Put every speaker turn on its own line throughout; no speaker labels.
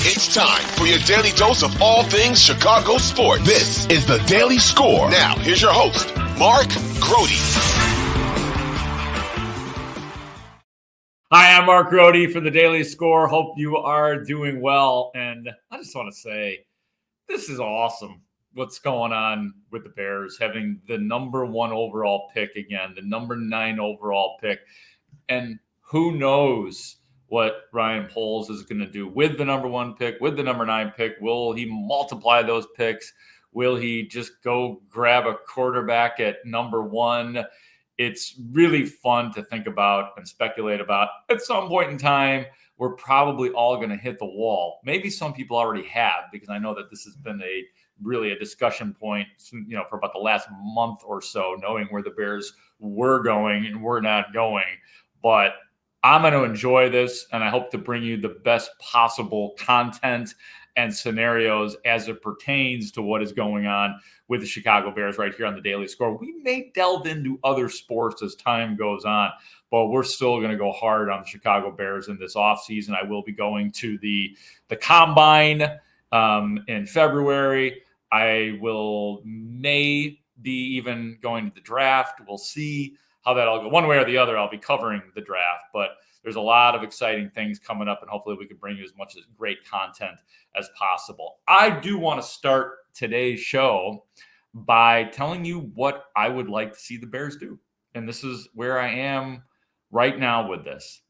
It's time for your daily dose of all things Chicago sports. This is the Daily Score. Now, here's your host, Mark Grote.
Hi, I'm Mark Grote for the Daily Score. Hope you are doing well. And I just want to say, this is awesome. What's going on with the Bears having the number 1 overall pick again, the number 9 overall pick. And who knows what Ryan Poles is going to do with the number 1 pick, with the number 9 pick. Will he multiply those picks? Will he just go grab a quarterback at number 1? It's really fun to think about and speculate about. At some point in time, we're probably all going to hit the wall. Maybe some people already have, because I know that this has been really a discussion point, for about the last month or so, knowing where the Bears were going and were not going. But I'm going to enjoy this, and I hope to bring you the best possible content and scenarios as it pertains to what is going on with the Chicago Bears right here on the Daily Score. We may delve into other sports as time goes on, but we're still going to go hard on the Chicago Bears in this offseason. I will be going to the Combine in February. I may be even going to the draft. We'll see how that all goes. One way or the other, I'll be covering the draft, but there's a lot of exciting things coming up, and hopefully we can bring you as much great content as possible. I do want to start today's show by telling you what I would like to see the Bears do. And this is where I am right now with this.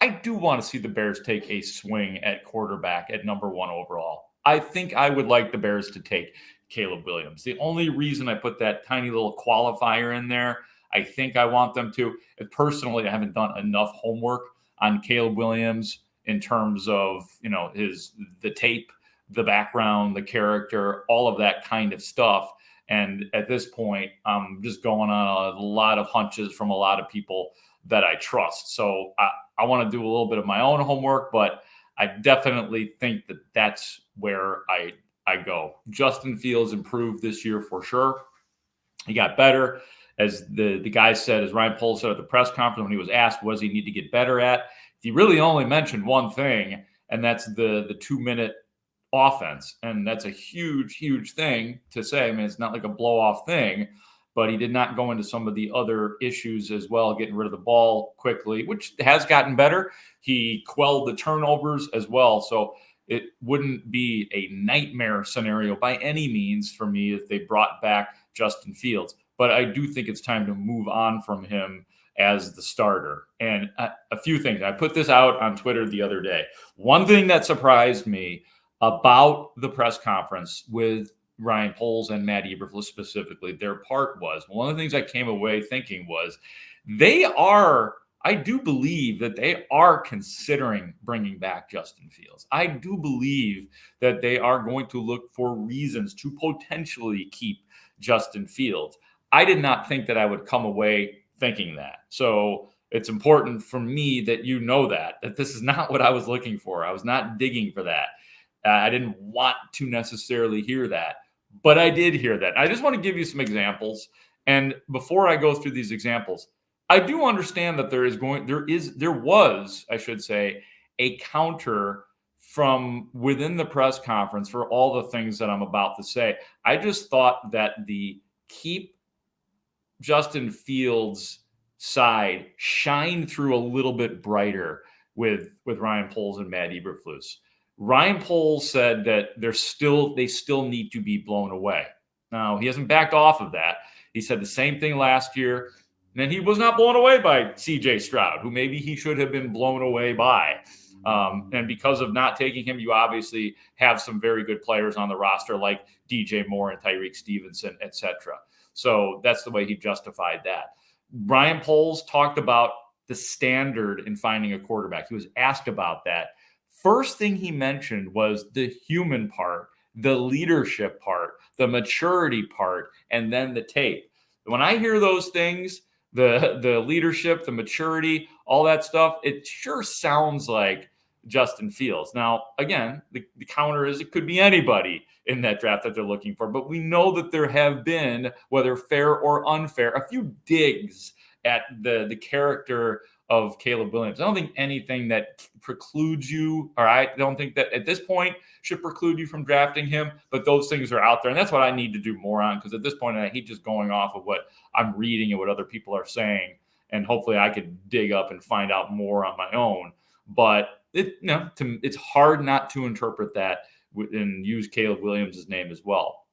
I do want to see the Bears take a swing at quarterback at number 1 overall. I think I would like the Bears to take Caleb Williams. The only reason I put that tiny little qualifier in there, I think I want them to. Personally, I haven't done enough homework on Caleb Williams in terms of, the tape, the background, the character, all of that kind of stuff. And at this point, I'm just going on a lot of hunches from a lot of people that I trust. So I want to do a little bit of my own homework, but I definitely think that that's where I go. Justin Fields improved this year for sure. He got better. As the guy said, as Ryan Poles said at the press conference when he was asked, what does he need to get better at? He really only mentioned one thing, and that's the 2-minute offense. And that's a huge, huge thing to say. I mean, it's not like a blow-off thing, but he did not go into some of the other issues as well, getting rid of the ball quickly, which has gotten better. He quelled the turnovers as well. So it wouldn't be a nightmare scenario by any means for me if they brought back Justin Fields. But I do think it's time to move on from him as the starter. And a few things. I put this out on Twitter the other day. One thing that surprised me about the press conference with Ryan Poles and Matt Eberflus specifically, their part was, one of the things I came away thinking was I do believe that they are considering bringing back Justin Fields. I do believe that they are going to look for reasons to potentially keep Justin Fields. I did not think that I would come away thinking that. So it's important for me that you know that this is not what I was looking for. I was not digging for that. I didn't want to necessarily hear that, but I did hear that. I just want to give you some examples. And before I go through these examples, I do understand that there was, I should say, a counter from within the press conference for all the things that I'm about to say. I just thought that the keep Justin Fields side shine through a little bit brighter with Ryan Poles and Matt Eberflus. Ryan Poles said that they still need to be blown away. Now, he hasn't backed off of that. He said the same thing last year. And he was not blown away by C.J. Stroud, who maybe he should have been blown away by. And because of not taking him, you obviously have some very good players on the roster like DJ Moore and Tyreek Stevenson, et cetera. So that's the way he justified that. Ryan Poles talked about the standard in finding a quarterback. He was asked about that. First thing he mentioned was the human part, the leadership part, the maturity part, and then the tape. When I hear those things, the leadership, the maturity, all that stuff, it sure sounds like Justin Fields. Now, again, the counter is it could be anybody in that draft that they're looking for, but we know that there have been, whether fair or unfair, a few digs at the character of Caleb Williams. I don't think anything that precludes you, or I don't think that at this point should preclude you from drafting him, but those things are out there. And that's what I need to do more on, because at this point, I hate just going off of what I'm reading and what other people are saying. And hopefully I could dig up and find out more on my own. But it's hard not to interpret that and use Caleb Williams' name as well.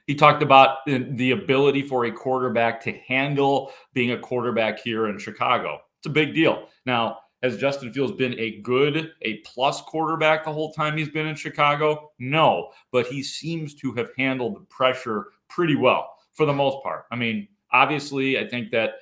He talked about the ability for a quarterback to handle being a quarterback here in Chicago. It's a big deal. Now, has Justin Fields been a plus quarterback the whole time he's been in Chicago? No, but he seems to have handled the pressure pretty well for the most part. I mean, obviously, I think that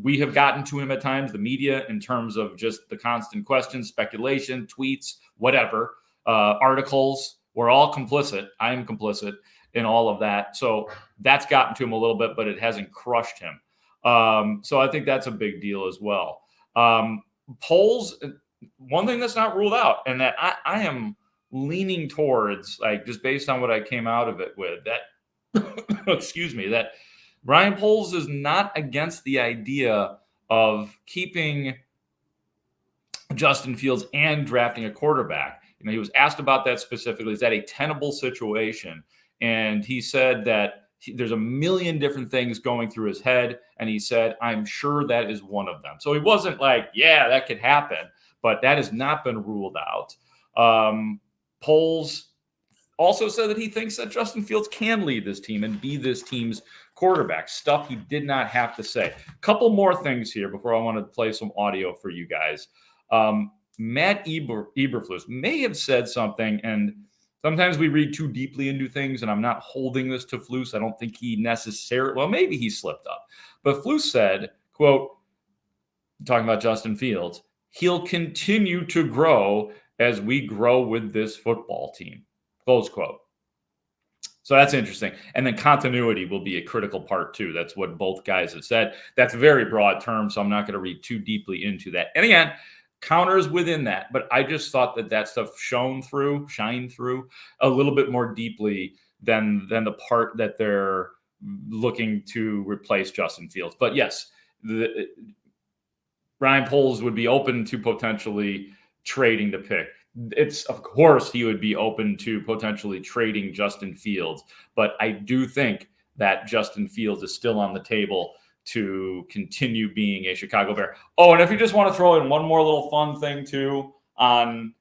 we have gotten to him at times, the media, in terms of just the constant questions, speculation, tweets, whatever, articles. We're all complicit. I am complicit in all of that. So that's gotten to him a little bit, but it hasn't crushed him. So I think that's a big deal as well. Polls, one thing that's not ruled out, and that I am leaning towards, like, just based on what I came out of it with, that excuse me, that Ryan Poles is not against the idea of keeping Justin Fields and drafting a quarterback. He was asked about that specifically. Is that a tenable situation? And he said that there's a million different things going through his head. And he said, I'm sure that is one of them. So he wasn't like, yeah, that could happen. But that has not been ruled out. Poles also said that he thinks that Justin Fields can lead this team and be this team's quarterback, stuff he did not have to say. A couple more things here before I want to play some audio for you guys. Matt Eberflus may have said something, and sometimes we read too deeply into things, and I'm not holding this to Flus. I don't think he necessarily, well, maybe he slipped up. But Flus said, quote, talking about Justin Fields, he'll continue to grow as we grow with this football team, close quote. So that's interesting. And then continuity will be a critical part too. That's what both guys have said. That's a very broad term, so I'm not going to read too deeply into that. And again, counters within that, but I just thought that stuff shined through a little bit more deeply than the part that they're looking to replace Justin Fields. But yes, Ryan Poles would be open to potentially trading the pick. Of course, he would be open to potentially trading Justin Fields, but I do think that Justin Fields is still on the table to continue being a Chicago Bear. Oh, and if you just want to throw in one more little fun thing too on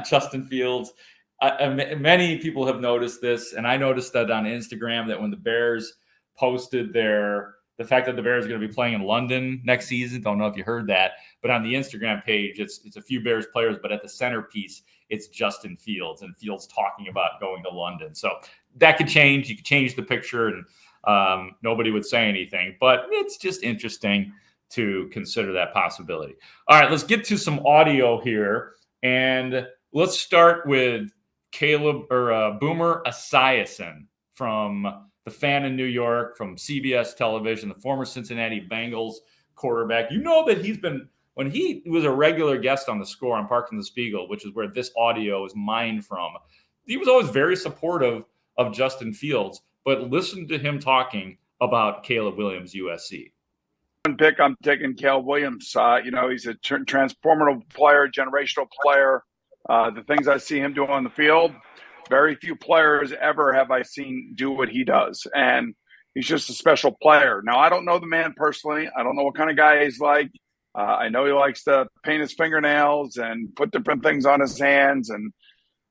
Justin Fields, many people have noticed this, and I noticed that on Instagram, that when the Bears posted the fact that the Bears are going to be playing in London next season, don't know if you heard that, but on the Instagram page, it's a few Bears players, but at the centerpiece, it's Justin Fields, and Fields talking about going to London. So that could change. You could change the picture, and nobody would say anything, but it's just interesting to consider that possibility. All right, let's get to some audio here, and let's start with Boomer Esiason from the Fan in New York, from CBS television, the former Cincinnati Bengals quarterback. You know that he's been, when he was a regular guest on The Score on Parkins and Spiegel, which is where this audio is mined from, he was always very supportive of Justin Fields. But listen to him talking about Caleb Williams, USC.
Pick, I'm taking Caleb Williams. He's a transformative player, generational player. The things I see him doing on the field, very few players ever have I seen do what he does. And he's just a special player. Now, I don't know the man personally. I don't know what kind of guy he's like. I know he likes to paint his fingernails and put different things on his hands and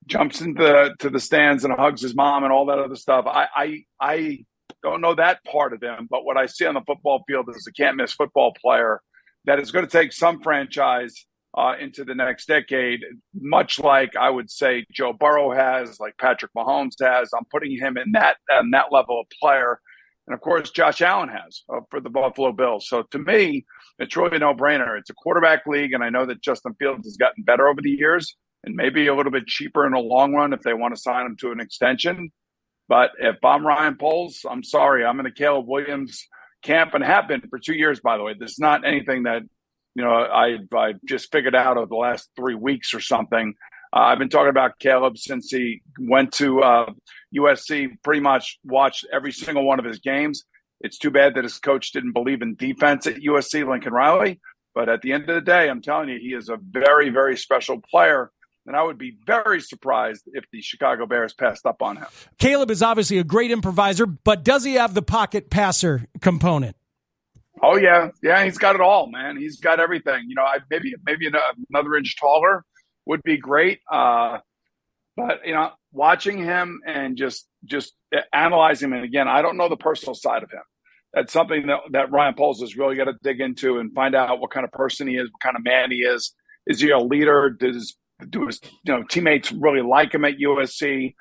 jumps into the stands and hugs his mom and all that other stuff. I don't know that part of him, but what I see on the football field is a can't-miss football player that is going to take some franchise into the next decade, much like I would say Joe Burrow has, like Patrick Mahomes has. I'm putting him in that level of player. And, of course, Josh Allen has for the Buffalo Bills. So, to me, it's really a no-brainer. It's a quarterback league, and I know that Justin Fields has gotten better over the years and maybe a little bit cheaper in the long run if they want to sign him to an extension. But if I'm Ryan Poles, I'm sorry. I'm in the Caleb Williams camp and have been for 2 years, by the way. This is not anything that, I just figured out over the last 3 weeks or something. I've been talking about Caleb since he went to USC, pretty much watched every single one of his games. It's too bad that his coach didn't believe in defense at USC, Lincoln Riley. But at the end of the day, I'm telling you, he is a very, very special player. And I would be very surprised if the Chicago Bears passed up on him.
Caleb is obviously a great improviser, but does he have the pocket passer component?
Oh, yeah. Yeah, he's got it all, man. He's got everything. You know, maybe another inch taller would be great. But, you know, watching him and just analyzing him, and again, I don't know the personal side of him. That's something that Ryan Poles has really got to dig into and find out what kind of person he is, what kind of man he is. Is he a leader? Do his teammates really like him at USC?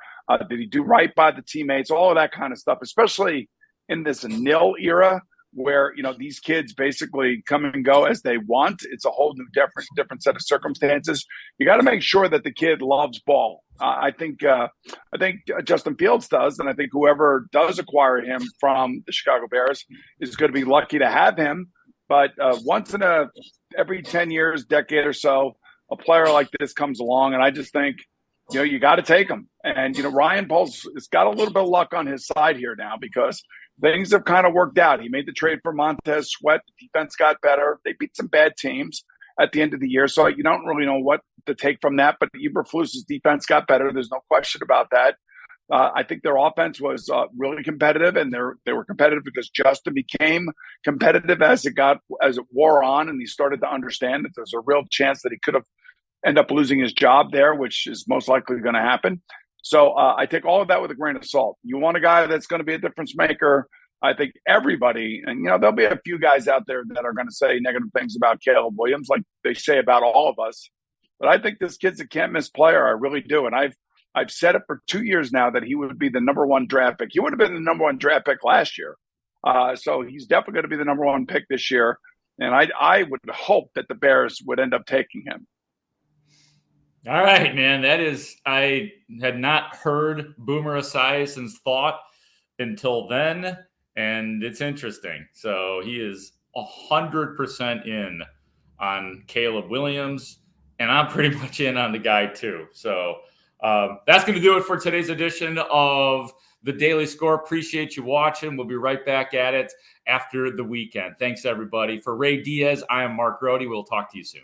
Did he do right by the teammates? All of that kind of stuff, especially in this nil era where, you know, these kids basically come and go as they want. It's a whole new different set of circumstances. You got to make sure that the kid loves ball. I think Justin Fields does, and I think whoever does acquire him from the Chicago Bears is going to be lucky to have him. But once in every 10 years, decade or so, a player like this comes along, and I just think, you know, you got to take him. And, you know, Ryan Poles has got a little bit of luck on his side here now because things have kind of worked out. He made the trade for Montez Sweat. The defense got better. They beat some bad teams at the end of the year, so you don't really know what to take from that. But Eberflus's defense got better. There's no question about that. I think their offense was really competitive, and they were competitive because Justin became competitive as it wore on, and he started to understand that there's a real chance that he could have end up losing his job there, which is most likely going to happen. So I take all of that with a grain of salt. You want a guy that's going to be a difference maker. I think everybody, and, you know, there'll be a few guys out there that are going to say negative things about Caleb Williams, like they say about all of us. But I think this kid's a can't-miss player. I really do. And I've said it for 2 years now that he would be the number one draft pick. He would have been the number one draft pick last year. So he's definitely going to be the number one pick this year. And I would hope that the Bears would end up taking him.
All right, man. I had not heard Boomer Esiason's thought until then, and it's interesting. So he is 100% in on Caleb Williams, and I'm pretty much in on the guy too. So that's going to do it for today's edition of the Daily Score. Appreciate you watching. We'll be right back at it after the weekend. Thanks, everybody. For Ray Diaz, I am Mark Grote. We'll talk to you soon.